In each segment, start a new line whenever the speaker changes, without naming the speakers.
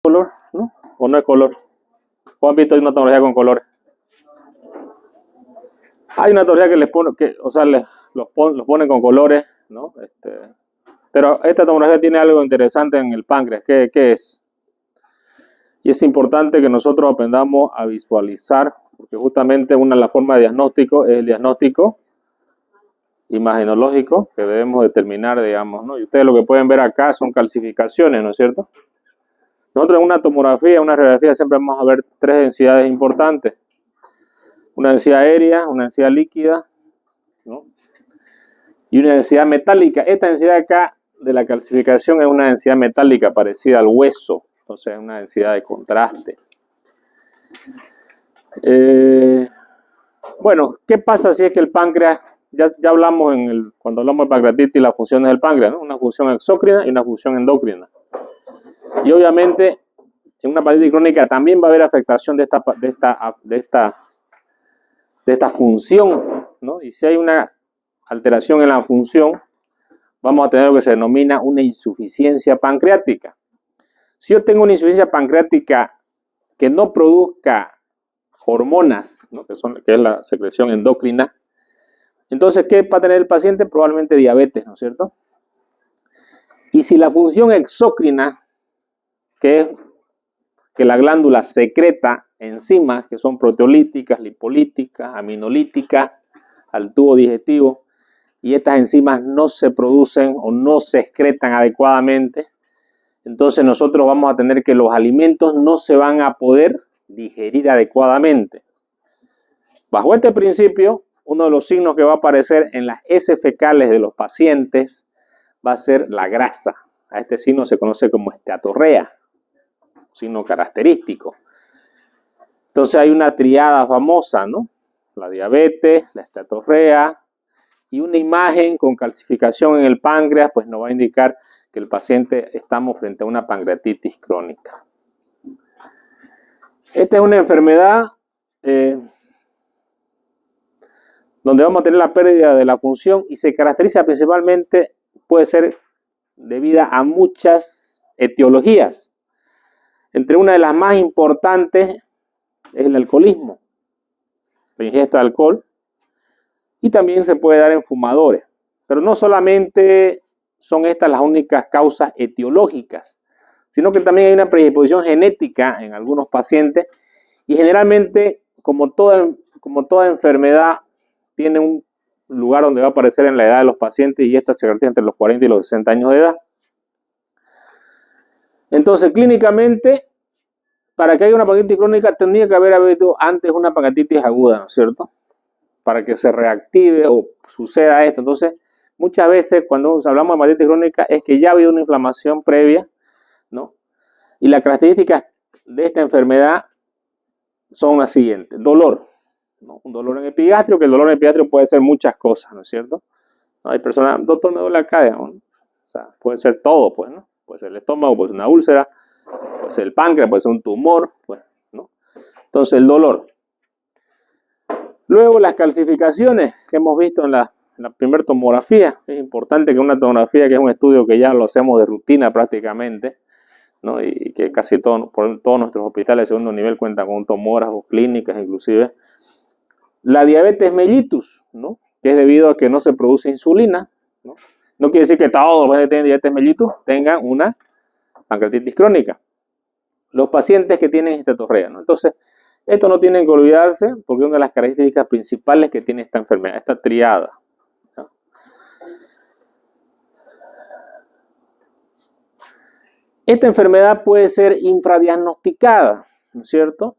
color, ¿no? O no es color. ¿O han visto una tomografía con colores? Hay una tomografía que les pone, o sea, los ponen con colores, ¿no? Pero esta tomografía tiene algo interesante en el páncreas. ¿Qué es? Y es importante que nosotros aprendamos a visualizar, porque justamente una de las formas de diagnóstico es el diagnóstico imagenológico que debemos determinar, digamos, ¿no? Y ustedes lo que pueden ver acá son calcificaciones, ¿no es cierto? Nosotros en una tomografía, una radiografía, siempre vamos a ver tres densidades importantes. Una densidad aérea, una densidad líquida, ¿no? Y una densidad metálica. Esta densidad acá de la calcificación es una densidad metálica parecida al hueso. Entonces es una densidad de contraste. Bueno, ¿qué pasa si es que el páncreas, ya hablamos cuando hablamos de pancreatitis, las funciones del páncreas, ¿no? Una función exócrina y una función endocrina. Y obviamente en una pancreatitis crónica también va a haber afectación de esta función, ¿no? Y si hay una alteración en la función, vamos a tener lo que se denomina una insuficiencia pancreática. Si yo tengo una insuficiencia pancreática que no produzca hormonas, ¿no? que es la secreción endocrina, entonces, ¿qué va a tener el paciente? Probablemente diabetes, ¿no es cierto? Y si la función exócrina, que es que la glándula secreta enzimas que son proteolíticas, lipolíticas, aminolíticas, al tubo digestivo, y estas enzimas no se producen o no se excretan adecuadamente, entonces nosotros vamos a tener que los alimentos no se van a poder digerir adecuadamente. Bajo este principio, uno de los signos que va a aparecer en las heces fecales de los pacientes va a ser la grasa. A este signo se conoce como esteatorrea, signo característico. Entonces hay una triada famosa, ¿no? La diabetes, la esteatorrea y una imagen con calcificación en el páncreas, pues nos va a indicar que el paciente estamos frente a una pancreatitis crónica. Esta es una enfermedad donde vamos a tener la pérdida de la función y se caracteriza principalmente, puede ser debida a muchas etiologías. Entre una de las más importantes es el alcoholismo, la ingesta de alcohol, y también se puede dar en fumadores. Pero no solamente son estas las únicas causas etiológicas, sino que también hay una predisposición genética en algunos pacientes y generalmente, como toda enfermedad, tiene un lugar donde va a aparecer en la edad de los pacientes y esta se caracteriza entre los 40 y los 60 años de edad. Entonces, clínicamente, para que haya una pancreatitis crónica, tendría que haber habido antes una pancreatitis aguda, ¿no es cierto? Para que se reactive o suceda esto. Entonces, muchas veces cuando hablamos de pancreatitis crónica es que ya ha habido una inflamación previa, ¿no? Y las características de esta enfermedad son las siguientes. Dolor, ¿no? Un dolor en epigastrio, que el dolor en epigastrio puede ser muchas cosas, ¿no es cierto? ¿No? Hay personas, doctor, me duele acá, digamos, ¿no? O sea, puede ser todo, pues, ¿no? Puede ser el estómago, puede ser una úlcera, puede ser el páncreas, puede ser un tumor, pues, ¿no? Entonces, el dolor. Luego, las calcificaciones que hemos visto en la primera tomografía. Es importante que una tomografía, que es un estudio que ya lo hacemos de rutina prácticamente, ¿no? Y que casi todos nuestros hospitales de segundo nivel cuentan con un tomógrafo, clínicas inclusive. La diabetes mellitus, ¿no? Que es debido a que no se produce insulina, ¿no? No quiere decir que todos los pacientes que tienen diabetes mellitus tengan una pancreatitis crónica. Los pacientes que tienen esteatorrea, ¿no? Entonces, esto no tienen que olvidarse porque es una de las características principales que tiene esta enfermedad, esta triada, ¿no? Esta enfermedad puede ser infradiagnosticada, ¿no es cierto?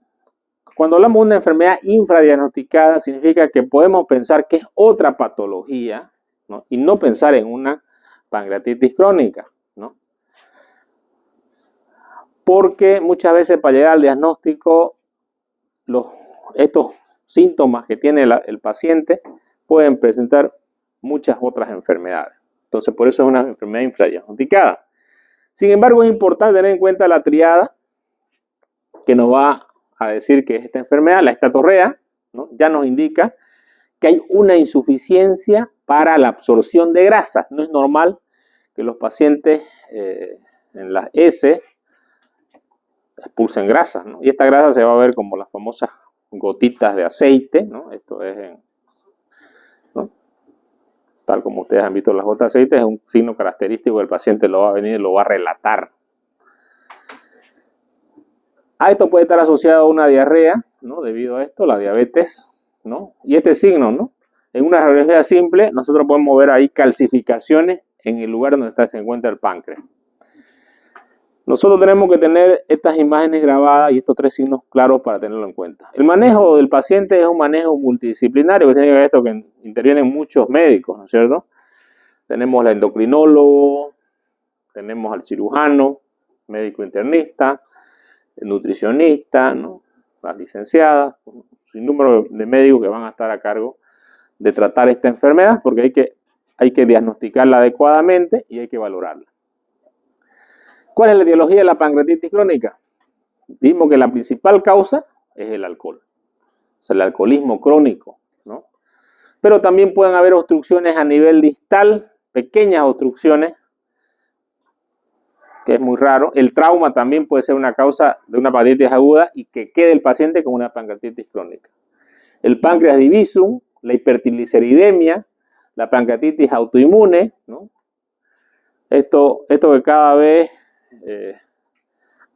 Cuando hablamos de una enfermedad infradiagnosticada, significa que podemos pensar que es otra patología, ¿no? Y no pensar en una pancreatitis crónica, ¿no? Porque muchas veces para llegar al diagnóstico, estos síntomas que tiene el paciente pueden presentar muchas otras enfermedades. Entonces, por eso es una enfermedad infradiagnosticada. Sin embargo, es importante tener en cuenta la triada que nos va a decir que esta enfermedad, la esteatorrea, ¿no? Ya nos indica que hay una insuficiencia para la absorción de grasas. No es normal que los pacientes en las heces expulsen grasas, ¿no? Y esta grasa se va a ver como las famosas gotitas de aceite, ¿no? Esto es, ¿no? Tal como ustedes han visto las gotas de aceite, es un signo característico, el paciente lo va a venir y lo va a relatar. A esto puede estar asociado a una diarrea, ¿no? Debido a esto, la diabetes, ¿no? Y este signo, ¿no? En una radiología simple, nosotros podemos ver ahí calcificaciones en el lugar donde se encuentra el páncreas. Nosotros tenemos que tener estas imágenes grabadas y estos 3 signos claros para tenerlo en cuenta. El manejo del paciente es un manejo multidisciplinario, que tiene esto que intervienen muchos médicos, ¿no es cierto? Tenemos al endocrinólogo, tenemos al cirujano, médico internista, el nutricionista, ¿no? Las licenciadas, un sinnúmero de médicos que van a estar a cargo de tratar esta enfermedad, porque hay que diagnosticarla adecuadamente y hay que valorarla. ¿Cuál es la etiología de la pancreatitis crónica? Dijimos que la principal causa es el alcohol, o sea, el alcoholismo crónico, ¿no? Pero también pueden haber obstrucciones a nivel distal, pequeñas obstrucciones, que es muy raro. El trauma también puede ser una causa de una pancreatitis aguda y que quede el paciente con una pancreatitis crónica. El páncreas divisum, la hipertrigliceridemia, la pancreatitis autoinmune, ¿no? Esto que cada vez,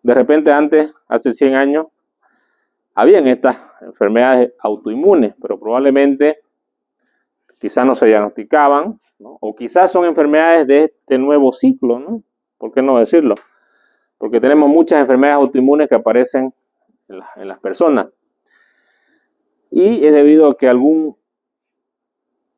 de repente antes, hace 100 años, habían estas enfermedades autoinmunes, pero probablemente quizás no se diagnosticaban, ¿no? O quizás son enfermedades de este nuevo ciclo, ¿no? ¿Por qué no decirlo? Porque tenemos muchas enfermedades autoinmunes que aparecen en las personas. Y es debido a que algún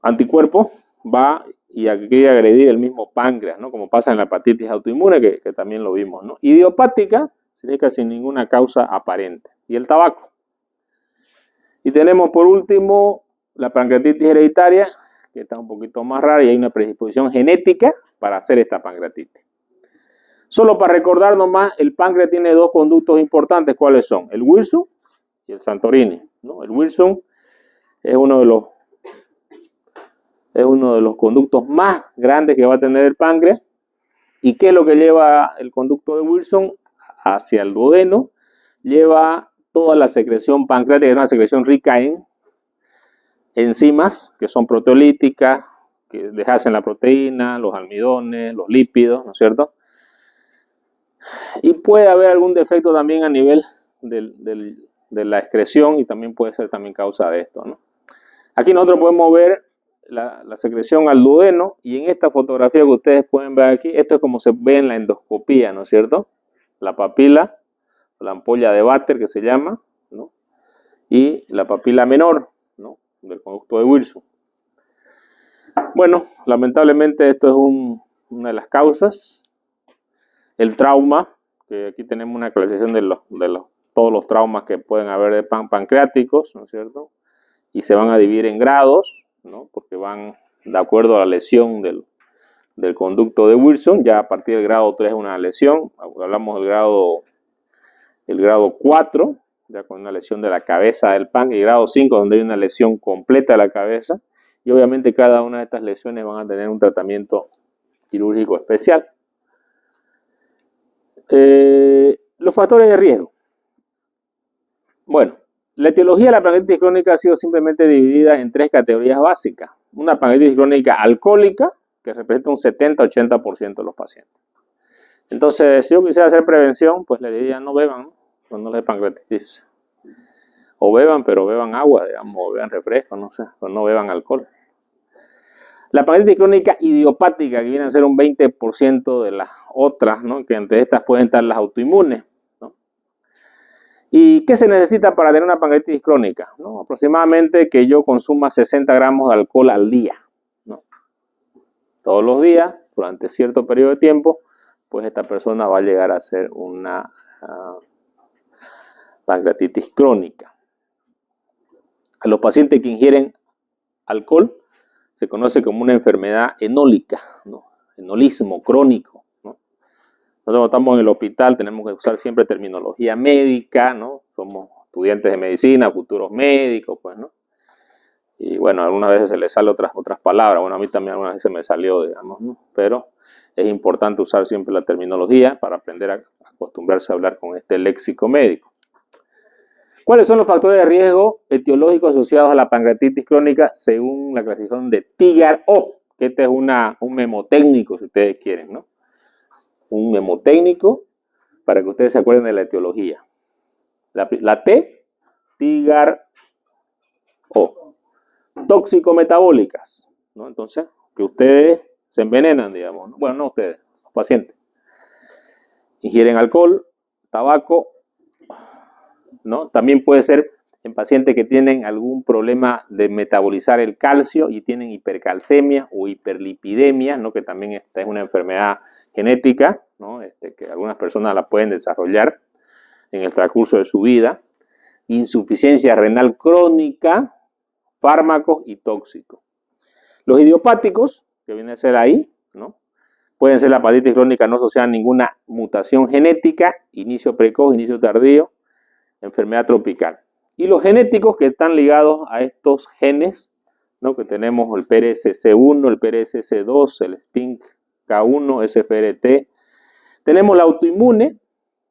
anticuerpo va y quiere agredir el mismo páncreas, ¿no? Como pasa en la hepatitis autoinmune, que también lo vimos, ¿no? Idiopática significa sin ninguna causa aparente. Y el tabaco. Y tenemos por último la pancreatitis hereditaria, que está un poquito más rara y hay una predisposición genética para hacer esta pancreatitis. Solo para recordar nomás, el páncreas tiene 2 conductos importantes. ¿Cuáles son? El Wilson y el Santorini, ¿no? El Wilson es uno de los conductos más grandes que va a tener el páncreas. ¿Y qué es lo que lleva el conducto de Wilson hacia el duodeno? Lleva toda la secreción pancreática, es una secreción rica en enzimas que son proteolíticas, que deshacen la proteína, los almidones, los lípidos, ¿no es cierto? Y puede haber algún defecto también a nivel de la excreción y también puede ser también causa de esto, ¿no? Aquí nosotros podemos ver la secreción al duodeno y en esta fotografía que ustedes pueden ver aquí, esto es como se ve en la endoscopía, ¿no es cierto? La papila, la ampolla de Vater que se llama, ¿no? Y la papila menor, ¿no? Del conducto de Wilson. Bueno, lamentablemente esto es una de las causas. El trauma, que aquí tenemos una clasificación de todos los traumas que pueden haber de pancreáticos, ¿no es cierto? Y se van a dividir en grados, ¿no? Porque van de acuerdo a la lesión del conducto de Wilson. Ya a partir del grado 3 es una lesión, hablamos del grado 4, ya con una lesión de la cabeza del páncreas, y grado 5 donde hay una lesión completa de la cabeza, y obviamente cada una de estas lesiones van a tener un tratamiento quirúrgico especial. Los factores de riesgo. Bueno, la etiología de la pancreatitis crónica ha sido simplemente dividida en 3 categorías básicas. Una pancreatitis crónica alcohólica, que representa un 70-80% de los pacientes. Entonces, si yo quisiera hacer prevención, pues le diría no beban, no les pancreatitis. O beban, pero beban agua, digamos, o beban refresco, no sé, pero no beban alcohol. La pancreatitis crónica idiopática, que viene a ser un 20% de las otras, ¿no? Que entre estas pueden estar las autoinmunes, ¿no? ¿Y qué se necesita para tener una pancreatitis crónica? ¿No? Aproximadamente que yo consuma 60 gramos de alcohol al día, ¿no? Todos los días, durante cierto periodo de tiempo, pues esta persona va a llegar a ser una pancreatitis crónica. A los pacientes que ingieren alcohol se conoce como una enfermedad enólica, ¿no? Enolismo crónico, ¿no? Nosotros estamos en el hospital, tenemos que usar siempre terminología médica, ¿no? Somos estudiantes de medicina, futuros médicos, pues, ¿no? Y bueno, algunas veces se les salen otras palabras. Bueno, a mí también algunas veces me salió, digamos, ¿no? Pero Es importante usar siempre la terminología para aprender a acostumbrarse a hablar con este léxico médico. ¿Cuáles son los factores de riesgo etiológicos asociados a la pancreatitis crónica según la clasificación de TIGAR-O? Que este es un memotécnico, si ustedes quieren, ¿no? Un memotécnico para que ustedes se acuerden de la etiología. La T, TIGAR-O. Tóxico-metabólicas, ¿no? Entonces, que ustedes se envenenan, digamos, ¿no? Bueno, no ustedes, los pacientes. Ingieren alcohol, tabaco, ¿no? También puede ser en pacientes que tienen algún problema de metabolizar el calcio y tienen hipercalcemia o hiperlipidemia, ¿no? Que también esta es una enfermedad genética, ¿no? Que algunas personas la pueden desarrollar en el transcurso de su vida. Insuficiencia renal crónica, fármacos y tóxicos. Los idiopáticos, que viene a ser ahí, ¿no? Pueden ser la hepatitis crónica no asociada a ninguna mutación genética, inicio precoz, inicio tardío, enfermedad tropical. Y los genéticos que están ligados a estos genes, ¿no? Que tenemos el PRSC1, el PRSC2, el SPINK1, SFRT. Tenemos la autoinmune,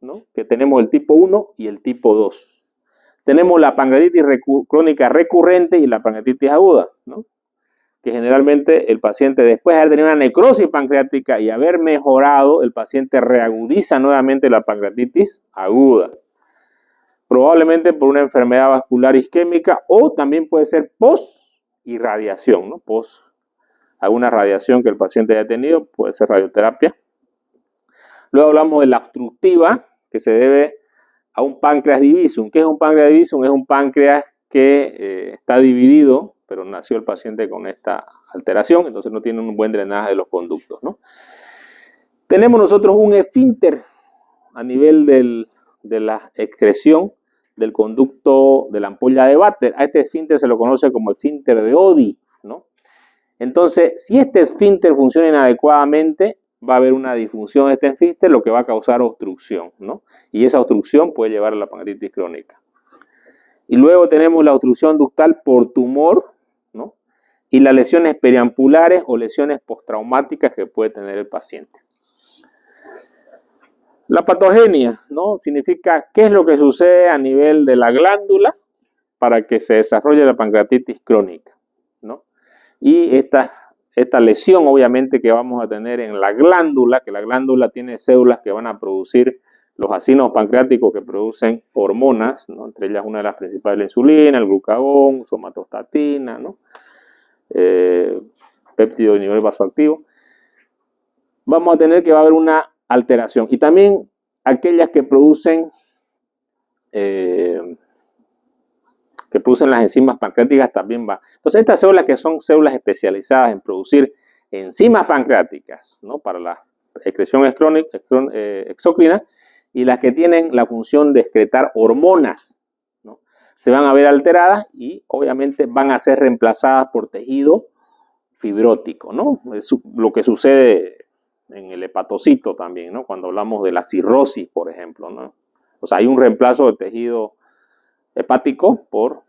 ¿no? Que tenemos el tipo 1 y el tipo 2. Tenemos la pancreatitis crónica recurrente y la pancreatitis aguda, ¿no? Que generalmente el paciente, después de haber tenido una necrosis pancreática y haber mejorado, el paciente reagudiza nuevamente la pancreatitis aguda. Probablemente por una enfermedad vascular isquémica o también puede ser post-irradiación, ¿no? Post alguna radiación que el paciente haya tenido, puede ser radioterapia. Luego hablamos de la obstructiva, que se debe a un páncreas divisum. ¿Qué es un páncreas divisum? Es un páncreas que está dividido, pero nació el paciente con esta alteración, entonces no tiene un buen drenaje de los conductos, ¿no? Tenemos nosotros un esfínter a nivel de la excreción del conducto de la ampolla de Vater. A este esfínter se lo conoce como esfínter de Oddi, ¿no? Entonces, si este esfínter funciona inadecuadamente, va a haber una disfunción de este esfínter, lo que va a causar obstrucción, ¿no? Y esa obstrucción puede llevar a la pancreatitis crónica. Y luego tenemos la obstrucción ductal por tumor, ¿no? Y las lesiones periampulares o lesiones postraumáticas que puede tener el paciente. La patogenia, ¿no? Significa qué es lo que sucede a nivel de la glándula para que se desarrolle la pancreatitis crónica, ¿no? Y esta lesión obviamente que vamos a tener en la glándula, que la glándula tiene células que van a producir los acinos pancreáticos que producen hormonas, ¿no? Entre ellas una de las principales, la insulina, el glucagón, somatostatina, ¿no? Péptido de nivel vasoactivo. Vamos a tener que va a haber una alteración. Y también aquellas que producen las enzimas pancreáticas también va. Entonces estas células que son células especializadas en producir enzimas pancreáticas, ¿no? Para la excreción exócrina, y las que tienen la función de excretar hormonas, ¿no? Se van a ver alteradas y obviamente van a ser reemplazadas por tejido fibrótico, ¿no? Es lo que sucede en el hepatocito también, ¿no? Cuando hablamos de la cirrosis, por ejemplo, ¿no? O sea, hay un reemplazo de tejido hepático por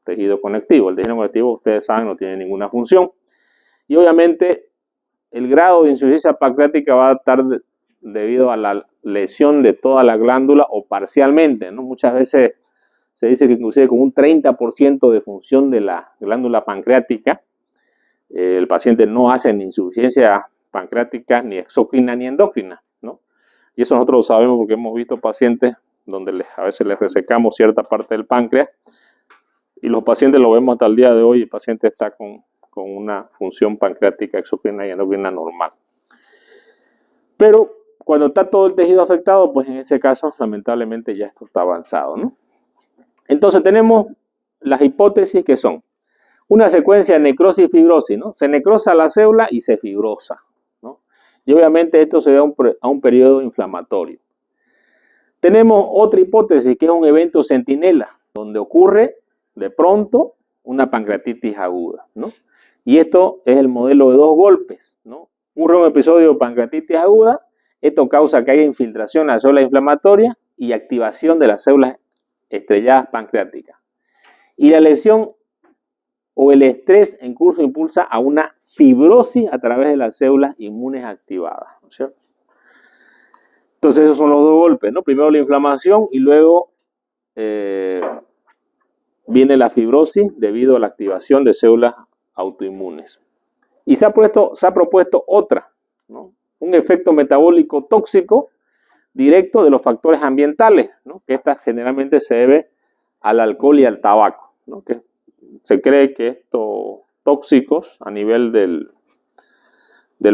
tejido conectivo. El tejido conectivo, ustedes saben, no tiene ninguna función. Y obviamente el grado de insuficiencia pancreática va a estar debido a la lesión de toda la glándula o parcialmente, ¿no? Muchas veces se dice que inclusive con un 30% de función de la glándula pancreática, el paciente no hace ni insuficiencia pancreática, ni exócrina, ni endocrina, ¿no? Y eso nosotros lo sabemos porque hemos visto pacientes donde a veces les resecamos cierta parte del páncreas y los pacientes lo vemos hasta el día de hoy, el paciente está con una función pancreática, exócrina y endocrina normal. Pero cuando está todo el tejido afectado, pues en ese caso, lamentablemente, ya esto está avanzado, ¿no? Entonces tenemos las hipótesis que son una secuencia de necrosis y fibrosis, ¿no? Se necrosa la célula y se fibrosa, ¿no? Y obviamente esto se da a un periodo inflamatorio. Tenemos otra hipótesis que es un evento centinela, donde ocurre de pronto una pancreatitis aguda, ¿no? Y esto es el modelo de 2 golpes, ¿no? Ocurre un episodio de pancreatitis aguda, esto causa que haya infiltración a las células inflamatorias y activación de las células estrelladas pancreáticas. Y la lesión o el estrés en curso impulsa a una fibrosis a través de las células inmunes activadas, ¿no es cierto? Entonces esos son los dos golpes, ¿no? Primero la inflamación y luego viene la fibrosis debido a la activación de células autoinmunes. Y se ha propuesto otra, ¿no? Un efecto metabólico tóxico directo de los factores ambientales, ¿no? Que esta generalmente se debe al alcohol y al tabaco, ¿no? Que se cree que estos tóxicos a nivel del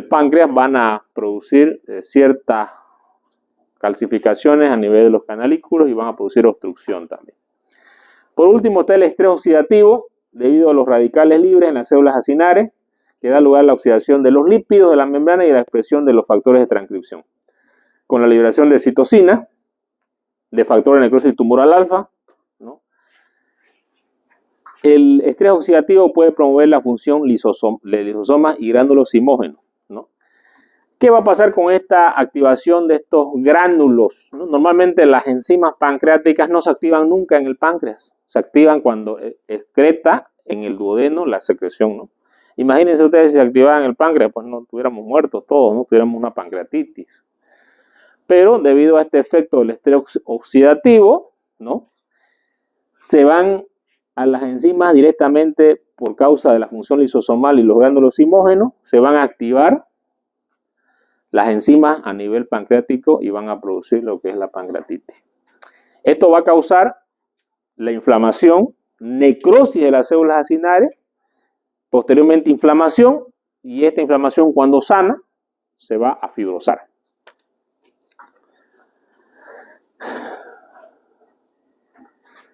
páncreas van a producir ciertas calcificaciones a nivel de los canalículos y van a producir obstrucción también. Por último está el estrés oxidativo debido a los radicales libres en las células acinares, que da lugar a la oxidación de los lípidos de la membrana y a la expresión de los factores de transcripción, con la liberación de citosina, de factores de necrosis tumoral alfa, ¿no? El estrés oxidativo puede promover la función de lisosomas y gránulos simógenos, ¿no? ¿Qué va a pasar con esta activación de estos gránulos, ¿no? Normalmente las enzimas pancreáticas no se activan nunca en el páncreas, se activan cuando excreta en el duodeno la secreción, ¿no? Imagínense ustedes si se activaran el páncreas, pues no estuviéramos muertos todos, no tuviéramos una pancreatitis. Pero debido a este efecto del estrés oxidativo, ¿no? Se van a las enzimas directamente por causa de la función lisosomal y los gránulos simógenos, se van a activar las enzimas a nivel pancreático y van a producir lo que es la pancreatitis. Esto va a causar la inflamación, necrosis de las células acinares, posteriormente inflamación, y esta inflamación cuando sana se va a fibrosar.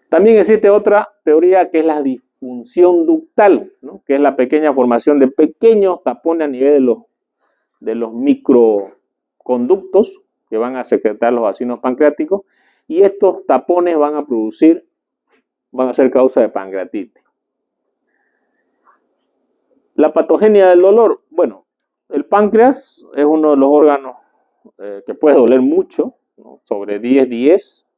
También existe otra teoría que es la disfunción ductal, ¿no? Que es la pequeña formación de pequeños tapones a nivel de los microconductos que van a secretar los vacinos pancreáticos, y estos tapones van a ser causa de pancreatitis. La patogenia del dolor, bueno, el páncreas es uno de los órganos que puede doler mucho, ¿no? Sobre 10,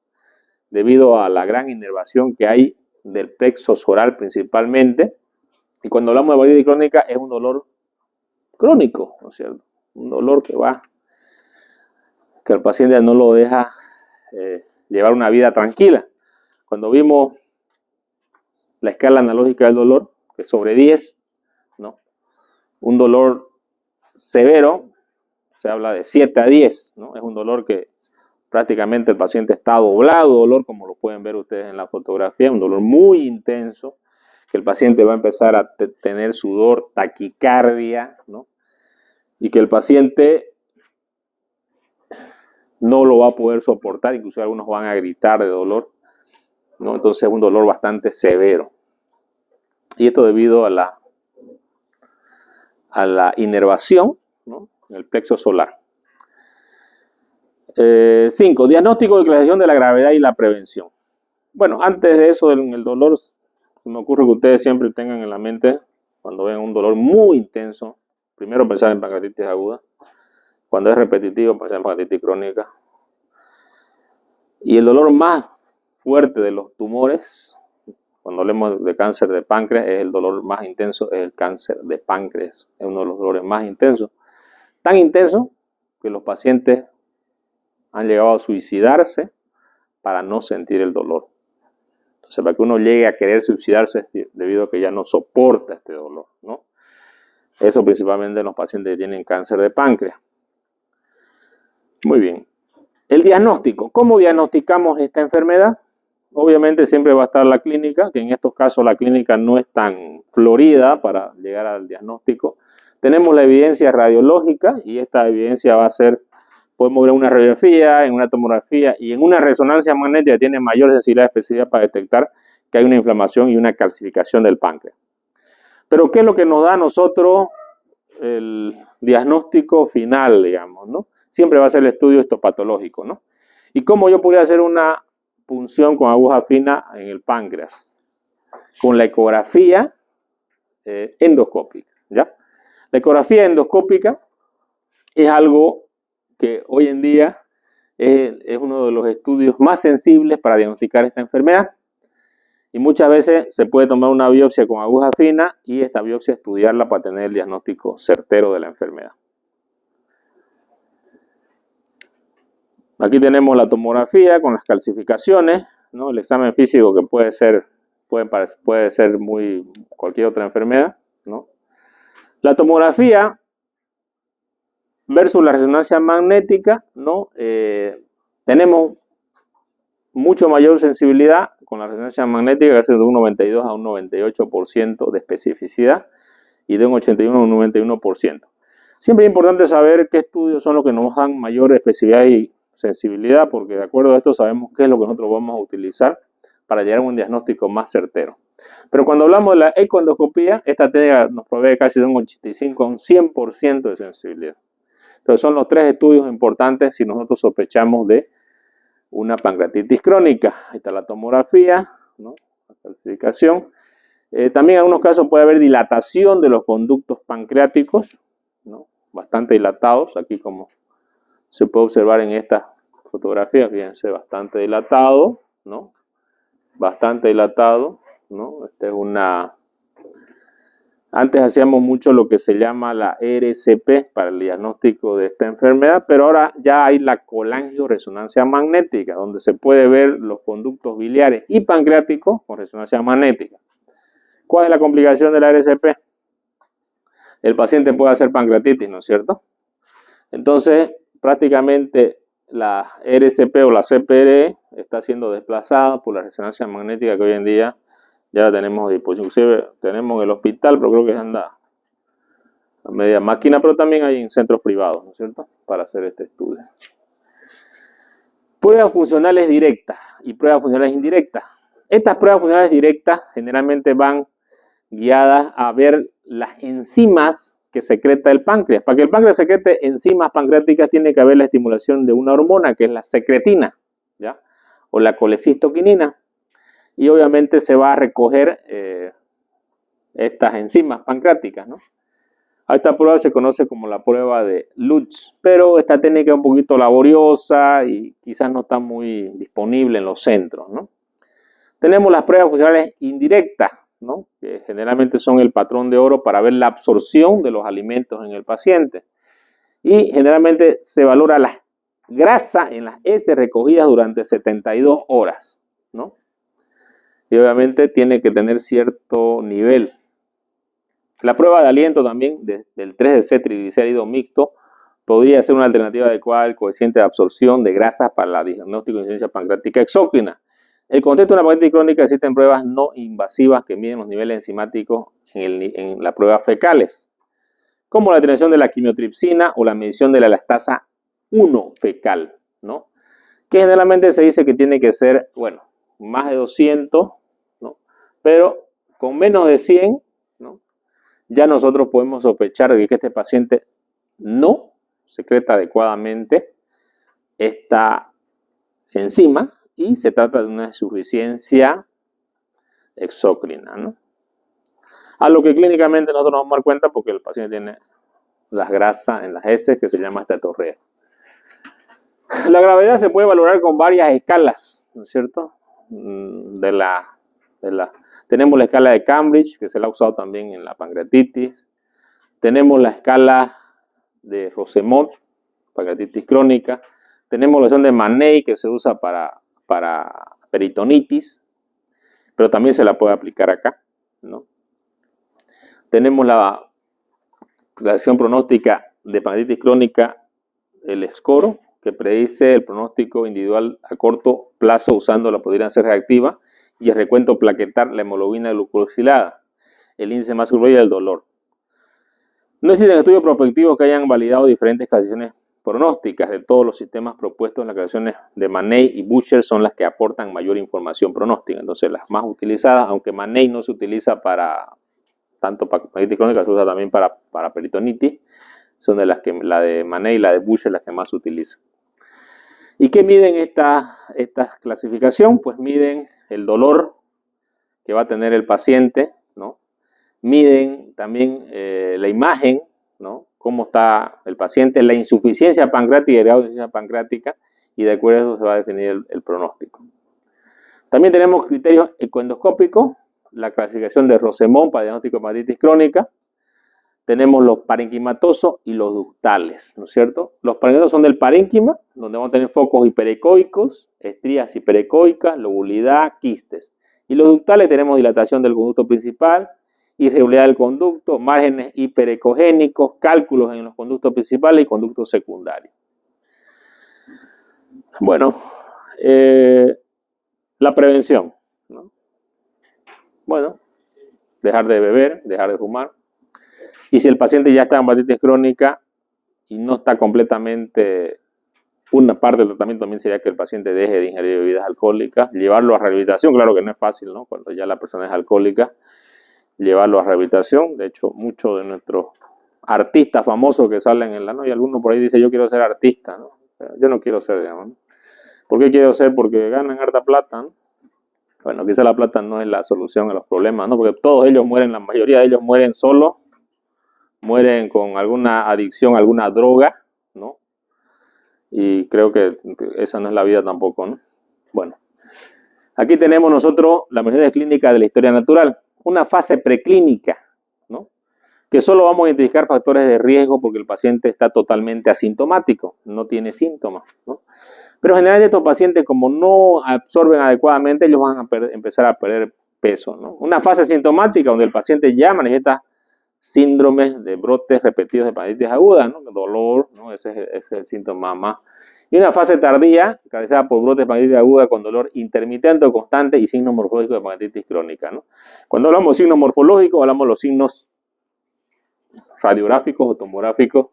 debido a la gran inervación que hay del plexo oral principalmente. Y cuando hablamos de variolitis crónica es un dolor crónico, ¿no es cierto? Un dolor que el paciente no lo deja llevar una vida tranquila. Cuando vimos la escala analógica del dolor, que es sobre 10, ¿no? Un dolor severo, se habla de 7 a 10, ¿no? Es un dolor que prácticamente el paciente está doblado, dolor, como lo pueden ver ustedes en la fotografía, un dolor muy intenso, que el paciente va a empezar a tener sudor, taquicardia, ¿no? Y que el paciente no lo va a poder soportar, incluso algunos van a gritar de dolor, ¿no? Entonces es un dolor bastante severo. Y esto debido a la inervación, ¿no? En el plexo solar. 5. Diagnóstico y clasificación de la gravedad y la prevención. Bueno, antes de eso, en el dolor, se me ocurre que ustedes siempre tengan en la mente, cuando ven un dolor muy intenso, primero pensar en pancreatitis aguda. Cuando es repetitivo, pensar en pancreatitis crónica. Y el dolor más fuerte de los tumores, cuando hablemos de cáncer de páncreas, es el dolor más intenso, es el cáncer de páncreas. Es uno de los dolores más intensos. Tan intenso que los pacientes han llegado a suicidarse para no sentir el dolor. Entonces, para que uno llegue a querer suicidarse es debido a que ya no soporta este dolor, ¿no? Eso principalmente en los pacientes que tienen cáncer de páncreas. Muy bien. El diagnóstico. ¿Cómo diagnosticamos esta enfermedad? Obviamente siempre va a estar la clínica, que en estos casos la clínica no es tan florida para llegar al diagnóstico. Tenemos la evidencia radiológica y esta evidencia va a ser, podemos ver en una radiografía, en una tomografía y en una resonancia magnética tiene mayor sensibilidad y especificidad para detectar que hay una inflamación y una calcificación del páncreas. Pero ¿qué es lo que nos da a nosotros el diagnóstico final, digamos, ¿no? Siempre va a ser el estudio histopatológico, ¿no? ¿Y cómo yo podría hacer una punción con aguja fina en el páncreas? Con la ecografía endoscópica, ¿ya? La ecografía endoscópica es algo que hoy en día es uno de los estudios más sensibles para diagnosticar esta enfermedad. Y muchas veces se puede tomar una biopsia con aguja fina y esta biopsia estudiarla para tener el diagnóstico certero de la enfermedad. Aquí tenemos la tomografía con las calcificaciones, ¿no? El examen físico que puede ser muy cualquier otra enfermedad, ¿no? La tomografía versus la resonancia magnética, ¿no? Tenemos mucho mayor sensibilidad con la resonancia magnética, que es de un 92 a un 98% de especificidad y de un 81 a un 91%. Siempre es importante saber qué estudios son los que nos dan mayor especificidad y sensibilidad, porque de acuerdo a esto sabemos qué es lo que nosotros vamos a utilizar para llegar a un diagnóstico más certero. Pero cuando hablamos de la ecoendoscopía, esta técnica nos provee casi de un 85 a un 100% de sensibilidad. Entonces son los tres estudios importantes si nosotros sospechamos de una pancreatitis crónica. Ahí está la tomografía, ¿no? La calcificación. También en algunos casos puede haber dilatación de los conductos pancreáticos, ¿no? Bastante dilatados, aquí como se puede observar en esta fotografía, fíjense, bastante dilatado, ¿no? Bastante dilatado, ¿no? Esta es una... Antes hacíamos mucho lo que se llama la RCP para el diagnóstico de esta enfermedad, pero ahora ya hay la colangioresonancia magnética, donde se puede ver los conductos biliares y pancreáticos con resonancia magnética. ¿Cuál es la complicación de la RCP? El paciente puede hacer pancreatitis, ¿no es cierto? Entonces, prácticamente la RCP o la CPRE está siendo desplazada por la resonancia magnética que hoy en día ya la tenemos a disposición. Inclusive tenemos en el hospital, pero creo que anda a media máquina, pero también hay en centros privados, ¿no es cierto?, para hacer este estudio. Pruebas funcionales directas y pruebas funcionales indirectas. Estas pruebas funcionales directas generalmente van guiadas a ver las enzimas que secreta el páncreas. Para que el páncreas secrete enzimas pancreáticas tiene que haber la estimulación de una hormona que es la secretina, ¿ya? O la colecistoquinina. Y obviamente se va a recoger estas enzimas pancreáticas, ¿no? A esta prueba se conoce como la prueba de Lutz, pero esta técnica es un poquito laboriosa y quizás no está muy disponible en los centros, ¿no? Tenemos las pruebas funcionales indirectas, ¿no? Que generalmente son el patrón de oro para ver la absorción de los alimentos en el paciente. Y generalmente se valora la grasa en las heces recogidas durante 72 horas, ¿no? Y obviamente tiene que tener cierto nivel. La prueba de aliento también del 3-DC triglicérido mixto podría ser una alternativa adecuada al coeficiente de absorción de grasas para el diagnóstico de insuficiencia pancreática exócrina. En el contexto de una pancreatitis crónica existen pruebas no invasivas que miden los niveles enzimáticos en las pruebas fecales, como la determinación de la quimiotripsina o la medición de la elastasa 1 fecal, ¿no? Que generalmente se dice que tiene que ser, bueno, más de 200, ¿no? Pero con menos de 100, ¿no? Ya nosotros podemos sospechar de que este paciente no secreta adecuadamente esta enzima y se trata de una insuficiencia exócrina, ¿no? A lo que clínicamente nosotros nos vamos a dar cuenta porque el paciente tiene las grasas en las heces que se llama esteatorrea. La gravedad se puede valorar con varias escalas, ¿no es cierto? Tenemos la escala de Cambridge, que se la ha usado también en la pancreatitis. Tenemos la escala de Rosemont, pancreatitis crónica. Tenemos la versión de Maney, que se usa para peritonitis, pero también se la puede aplicar acá, ¿no? Tenemos la versión pronóstica de pancreatitis crónica, el SCORO, que predice el pronóstico individual a corto plazo usando la proteína C reactiva y el recuento plaquetar, la hemoglobina glucosilada, el índice más y el dolor. No existen estudios prospectivos que hayan validado diferentes clasificaciones pronósticas de todos los sistemas propuestos en las clasificaciones de Maney y Bucher son las que aportan mayor información pronóstica. Entonces las más utilizadas, aunque Maney no se utiliza para tanto para pancreatitis crónica, se usa también para peritonitis, son de las que la de Maney y la de Bucher las que más se utilizan. ¿Y qué miden esta clasificación? Pues miden el dolor que va a tener el paciente, ¿no? Miden también la imagen, ¿no? Cómo está el paciente, la insuficiencia pancreática y el grado de insuficiencia pancreática, y de acuerdo a eso se va a definir el pronóstico. También tenemos criterios ecoendoscópicos, la clasificación de Rosemont para diagnóstico de hepatitis crónica. Tenemos los parenquimatosos y los ductales, ¿no es cierto? Los parenquimatosos son del parénquima, donde vamos a tener focos hiperecoicos, estrías hiperecoicas, lobulidad, quistes. Y los ductales tenemos dilatación del conducto principal, irregularidad del conducto, márgenes hiperecogénicos, cálculos en los conductos principales y conductos secundarios. Bueno, la prevención, ¿no? Bueno, dejar de beber, dejar de fumar. Y si el paciente ya está en hepatitis crónica y no está completamente, una parte del tratamiento también sería que el paciente deje de ingerir bebidas alcohólicas, llevarlo a rehabilitación, claro que no es fácil, ¿no? Cuando ya la persona es alcohólica, llevarlo a rehabilitación. De hecho, muchos de nuestros artistas famosos que salen en la noche, alguno por ahí dice, yo quiero ser artista, ¿no? Yo no quiero ser, digamos, ¿no? ¿Por qué quiero ser? Porque ganan harta plata, ¿no? Bueno, quizá la plata no es la solución a los problemas, ¿no? Porque todos ellos mueren, la mayoría de ellos mueren solos, mueren con alguna adicción, alguna droga, ¿no? Y creo que esa no es la vida tampoco, ¿no? Bueno, aquí tenemos nosotros la menciones clínicas de la historia natural, una fase preclínica, ¿no? Que solo vamos a identificar factores de riesgo porque el paciente está totalmente asintomático, no tiene síntomas, ¿no? Pero generalmente estos pacientes, como no absorben adecuadamente, ellos van a empezar a perder peso, ¿no? Una fase sintomática donde el paciente ya manifiesta síndromes de brotes repetidos de hepatitis aguda, ¿no? Dolor, ¿no? Ese es el síntoma más. Y una fase tardía, caracterizada por brotes de hepatitis aguda con dolor intermitente o constante y signos morfológicos de hepatitis crónica, ¿no? Cuando hablamos de signos morfológicos, hablamos de los signos radiográficos o tomográficos.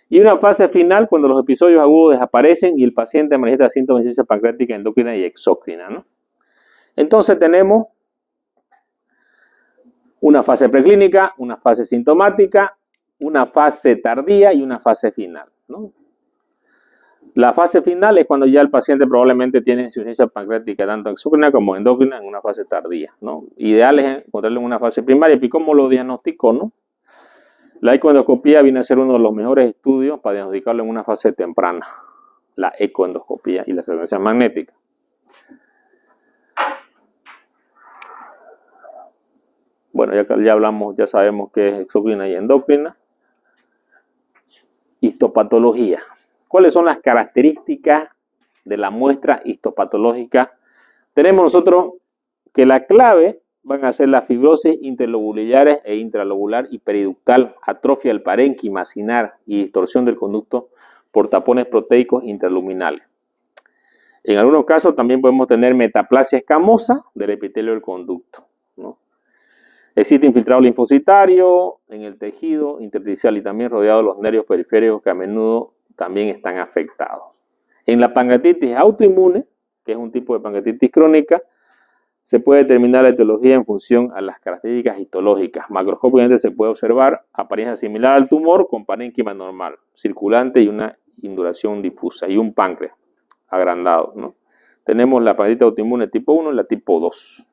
Y una fase final cuando los episodios agudos desaparecen y el paciente manifiesta síntomas de insuficiencia pancreática endocrina y exócrina, ¿no? Entonces tenemos una fase preclínica, una fase sintomática, una fase tardía y una fase final, ¿no? La fase final es cuando ya el paciente probablemente tiene insuficiencia pancreática tanto exócrina como endocrina en una fase tardía, ¿no? Ideal es encontrarlo en una fase primaria. ¿Y cómo lo diagnostico, no? La ecoendoscopía viene a ser uno de los mejores estudios para diagnosticarlo en una fase temprana. La ecoendoscopía y la resonancia magnética. Bueno, ya hablamos, ya sabemos qué es exócrina y endocrina. Histopatología. ¿Cuáles son las características de la muestra histopatológica? Tenemos nosotros que la clave van a ser las fibrosis interlobulares e intralobular y periductal, atrofia del parénquima, sinar y distorsión del conducto por tapones proteicos intraluminales. En algunos casos también podemos tener metaplasia escamosa del epitelio del conducto, ¿no? Existe infiltrado linfocitario en el tejido intersticial y también rodeado de los nervios periféricos que a menudo también están afectados. En la pancreatitis autoinmune, que es un tipo de pancreatitis crónica, se puede determinar la etiología en función a las características histológicas. Macroscópicamente se puede observar apariencia similar al tumor con parénquima normal, circulante y una induración difusa y un páncreas agrandado, ¿no? Tenemos la pancreatitis autoinmune tipo 1 y la tipo 2.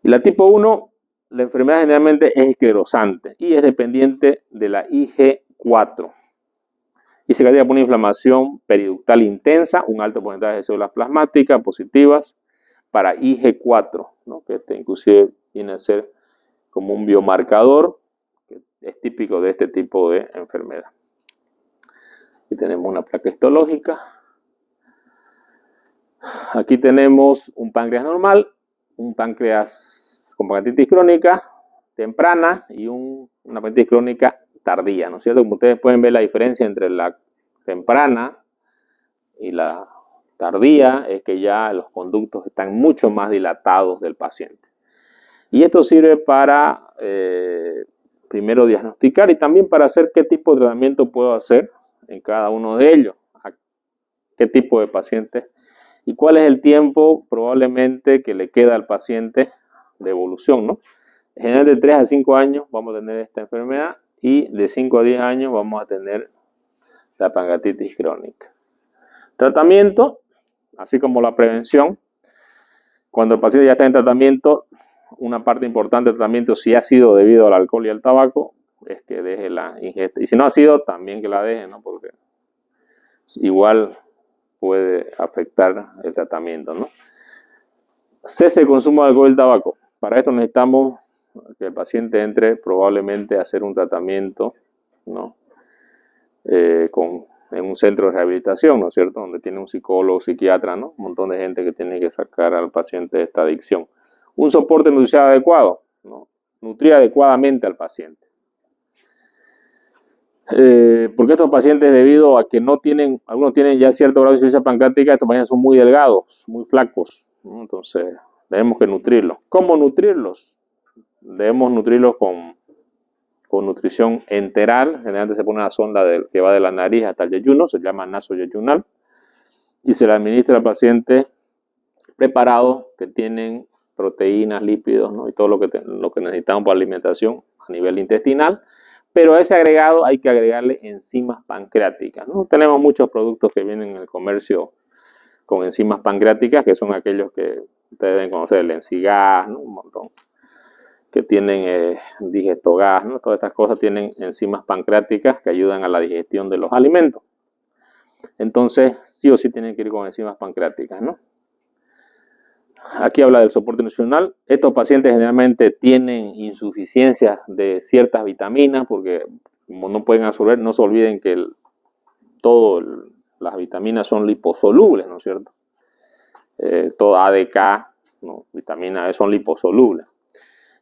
Y la tipo 1, la enfermedad generalmente es esclerosante y es dependiente de la IG4. Y se caracteriza por una inflamación periductal intensa, un alto porcentaje de células plasmáticas positivas para IG4, ¿no? Que inclusive viene a ser como un biomarcador que es típico de este tipo de enfermedad. Aquí tenemos una placa histológica. Aquí tenemos un páncreas normal, un páncreas con pancreatitis crónica temprana y una pancreatitis crónica tardía, ¿no es cierto? Como ustedes pueden ver, la diferencia entre la temprana y la tardía es que ya los conductos están mucho más dilatados del paciente. Y esto sirve para primero diagnosticar y también para hacer qué tipo de tratamiento puedo hacer en cada uno de ellos, a qué tipo de paciente y cuál es el tiempo probablemente que le queda al paciente de evolución, ¿no? En general de 3 a 5 años vamos a tener esta enfermedad y de 5 a 10 años vamos a tener la pancreatitis crónica. Tratamiento, así como la prevención. Cuando el paciente ya está en tratamiento, una parte importante del tratamiento, si ha sido debido al alcohol y al tabaco, es que deje la ingesta. Y si no ha sido, también que la deje, ¿no? Porque igual puede afectar el tratamiento, ¿no? Cese el consumo de alcohol y tabaco. Para esto necesitamos que el paciente entre probablemente a hacer un tratamiento, ¿no? En un centro de rehabilitación, ¿no es cierto? Donde tiene un psicólogo, psiquiatra, ¿no? Un montón de gente que tiene que sacar al paciente de esta adicción. Un soporte nutricional adecuado, ¿no? Nutrir adecuadamente al paciente. Porque estos pacientes, debido a que no tienen, algunos tienen ya cierto grado de insuficiencia pancreática, estos pacientes son muy delgados, muy flacos, ¿no? Entonces debemos que nutrirlos. ¿Cómo nutrirlos? Debemos nutrirlos con nutrición enteral. Generalmente se pone una sonda que va de la nariz hasta el yeyuno, se llama nasoyeyunal, y se le administra al paciente preparados que tienen proteínas, lípidos, ¿no? Y todo lo que necesitamos para alimentación a nivel intestinal. Pero a ese agregado hay que agregarle enzimas pancreáticas, ¿no? Tenemos muchos productos que vienen en el comercio con enzimas pancreáticas, que son aquellos que ustedes deben conocer, el Enzigas, ¿no? Un montón, que tienen Digestogás, ¿no? Todas estas cosas tienen enzimas pancreáticas que ayudan a la digestión de los alimentos. Entonces, sí o sí tienen que ir con enzimas pancreáticas, ¿no? Aquí habla del soporte nutricional. Estos pacientes generalmente tienen insuficiencia de ciertas vitaminas porque como no pueden absorber, no se olviden que las vitaminas son liposolubles, ¿no es cierto? Todo ADK, ¿no? Vitamina E son liposolubles.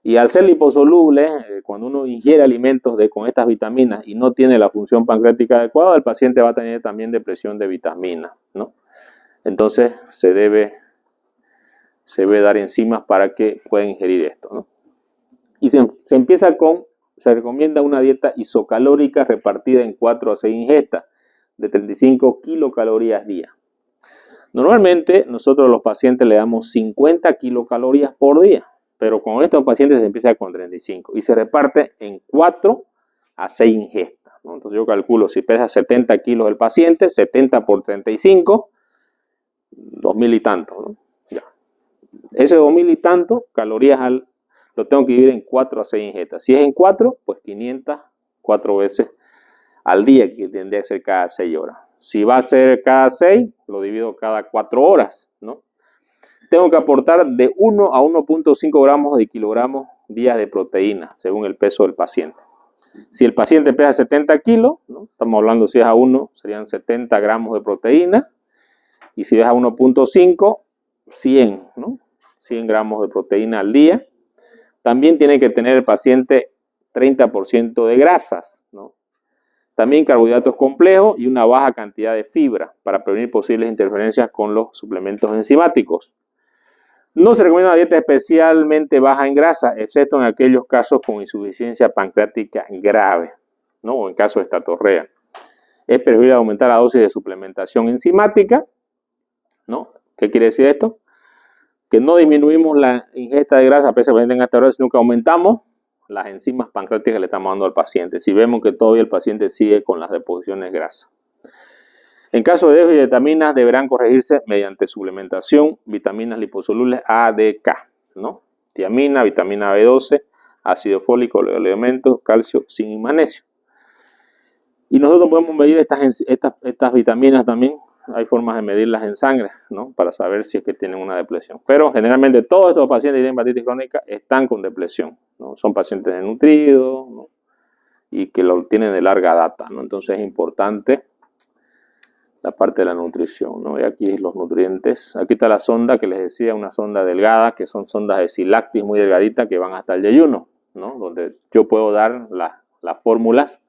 Y al ser liposolubles, cuando uno ingiere alimentos con estas vitaminas y no tiene la función pancreática adecuada, el paciente va a tener también depresión de vitaminas, ¿no? Entonces se debe dar enzimas para que puedan ingerir esto, ¿no? Y se recomienda una dieta isocalórica repartida en 4 a 6 ingestas de 35 kilocalorías día. Normalmente nosotros a los pacientes le damos 50 kilocalorías por día, pero con estos pacientes se empieza con 35 y se reparte en 4 a 6 ingestas, ¿no? Entonces yo calculo, si pesa 70 kilos el paciente, 70 por 35, 2000 y tanto, ¿no? Ya. Ese 2000 y tanto calorías lo tengo que dividir en 4 a 6 ingestas. Si es en 4, pues 500, 4 veces al día, que tendría que ser cada 6 horas. Si va a ser cada 6, lo divido cada 4 horas, ¿no? Tengo que aportar de 1 a 1.5 gramos de kilogramos días de proteína, según el peso del paciente. Si el paciente pesa 70 kilos, ¿no? Estamos hablando, si es a 1, serían 70 gramos de proteína. Y si es a 1.5, 100, ¿no? 100 gramos de proteína al día. También tiene que tener el paciente 30% de grasas, ¿no? También carbohidratos complejos y una baja cantidad de fibra para prevenir posibles interferencias con los suplementos enzimáticos. No se recomienda una dieta especialmente baja en grasa, excepto en aquellos casos con insuficiencia pancreática grave, ¿no? O en caso de estatorrea. Es preferible aumentar la dosis de suplementación enzimática, ¿no? ¿Qué quiere decir esto? Que no disminuimos la ingesta de grasa a pesar de que tenga estatorrea, sino que aumentamos las enzimas pancreáticas que le estamos dando al paciente, si vemos que todavía el paciente sigue con las deposiciones de grasa. En caso de déficit de vitaminas, deberán corregirse mediante suplementación, vitaminas liposolubles A, D, K, ¿no? Tiamina, vitamina B12, ácido fólico, elementos, calcio, zinc y magnesio. Y nosotros podemos medir estas vitaminas también. Hay formas de medirlas en sangre, ¿no? Para saber si es que tienen una depresión. Pero generalmente todos estos pacientes que tienen hepatitis crónica están con depresión, ¿no? Son pacientes desnutridos, ¿no? Y que lo tienen de larga data, ¿no? Entonces es importante la parte de la nutrición, ¿no? Y aquí los nutrientes. Aquí está la sonda que les decía, una sonda delgada, que son sondas de Silactis muy delgaditas que van hasta el yeyuno, ¿no? Donde yo puedo dar las fórmulas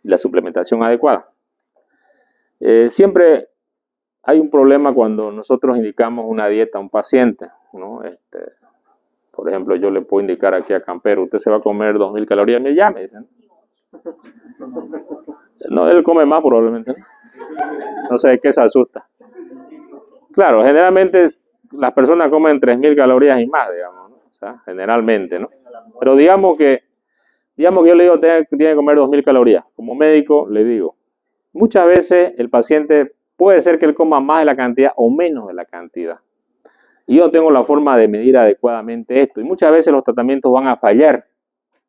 y la suplementación adecuada. Siempre hay un problema cuando nosotros indicamos una dieta a un paciente, ¿no? Por ejemplo, yo le puedo indicar aquí a Campero, usted se va a comer 2000 calorías, me llame. No, él come más probablemente, ¿no? No sé de qué se asusta. Claro, generalmente las personas comen 3000 calorías y más, digamos, ¿no? O sea, generalmente, ¿no? Pero digamos que yo le digo, tiene que comer 2000 calorías. Como médico le digo, muchas veces el paciente puede ser que él coma más de la cantidad o menos de la cantidad. Y yo no tengo la forma de medir adecuadamente esto. Y muchas veces los tratamientos van a fallar,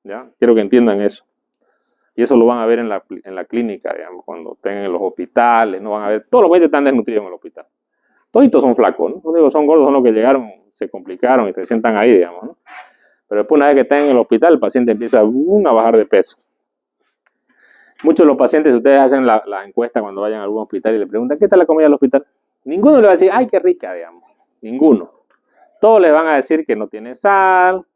¿ya? Quiero que entiendan eso. Y eso lo van a ver en la clínica, digamos, cuando estén en los hospitales, no van a ver, todos los pacientes están desnutridos en el hospital. Toditos son flacos, ¿no? Los que son gordos son los que llegaron se complicaron y se sientan ahí, digamos, ¿no? Pero después, una vez que están en el hospital, el paciente empieza a bajar de peso. Muchos de los pacientes, si ustedes hacen la encuesta cuando vayan a algún hospital y le preguntan, ¿qué tal la comida del hospital? Ninguno le va a decir, ¡ay, qué rica!, digamos. Ninguno. Todos les van a decir que no tiene sal,